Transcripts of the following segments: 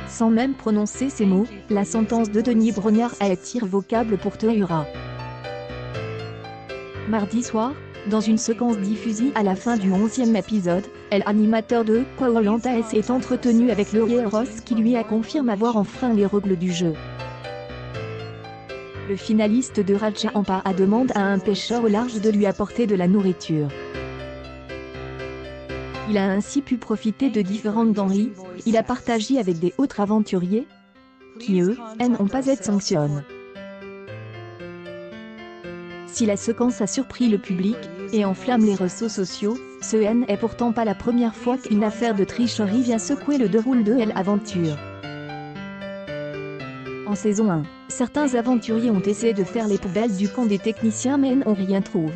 Sans même prononcer ces mots, la sentence de Denis Brognard a été irrévocable pour Tehura. Mardi soir, dans une séquence diffusée à la fin du 11e épisode, l'animateur de Koh-Lanta est entretenu avec le Ross qui lui confirme avoir enfreint les règles du jeu. Le finaliste de Raja Ampa demande à un pêcheur au large de lui apporter de la nourriture. Il a ainsi pu profiter de différentes denrées, il a partagé avec des autres aventuriers, qui eux, n'ont pas été sanctionnés. Si la séquence a surpris le public, et enflamme les réseaux sociaux, ce n'est pourtant pas la première fois qu'une affaire de tricherie vient secouer le déroulé de l'aventure. En saison 1, certains aventuriers ont essayé de faire les poubelles du camp des techniciens mais n'ont rien trouvé.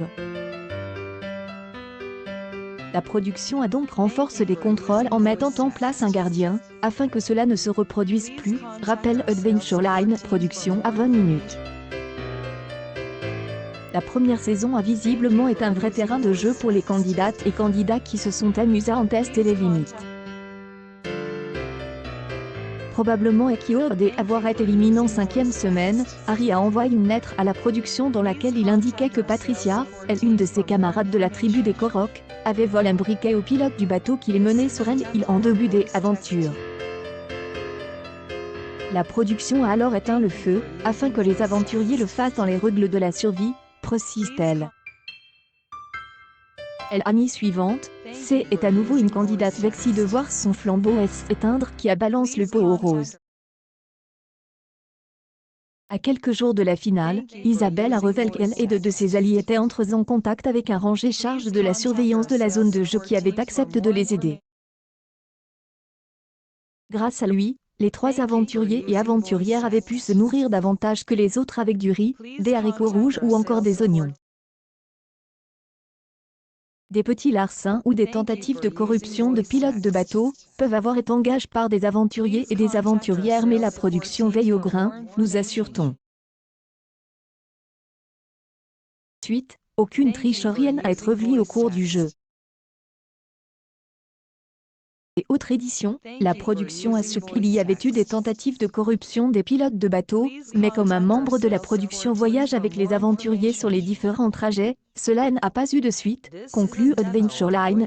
La production a donc renforcé les contrôles en mettant en place un gardien, afin que cela ne se reproduise plus, rappelle Adventure Line Productions à 20 minutes. La première saison a visiblement été un vrai terrain de jeu pour les candidates et candidats qui se sont amusés à en tester les limites. Probablement équiordé avoir été éliminé en 5e semaine, Harry a envoyé une lettre à la production dans laquelle il indiquait que Patricia, une de ses camarades de la tribu des Korok, avait volé un briquet au pilote du bateau qui les menait sur une île en début des aventures. La production a alors éteint le feu, afin que les aventuriers le fassent dans les règles de la survie, précise-t-elle. L'année suivante, C est à nouveau une candidate vexée de voir son flambeau s'éteindre qui balance le pot aux roses. À quelques jours de la finale, Isabelle a révélé qu'elle et deux de ses alliés étaient entrés en contact avec un rangé charge de la surveillance de la zone de jeu qui avait accepté de les aider. Grâce à lui, les 3 aventuriers et aventurières avaient pu se nourrir davantage que les autres avec du riz, des haricots rouges ou encore des oignons. Des petits larcins ou des tentatives de corruption de pilotes de bateaux peuvent avoir été engagés par des aventuriers et des aventurières mais la production veille au grain, nous assure-t-on. Ensuite, aucune tricherie n'a été révélée au cours du jeu. Et autre édition, la production a su qu'il y avait eu des tentatives de corruption des pilotes de bateaux, mais comme un membre de la production voyage avec les aventuriers sur les différents trajets, cela n'a pas eu de suite, conclut Adventure Line.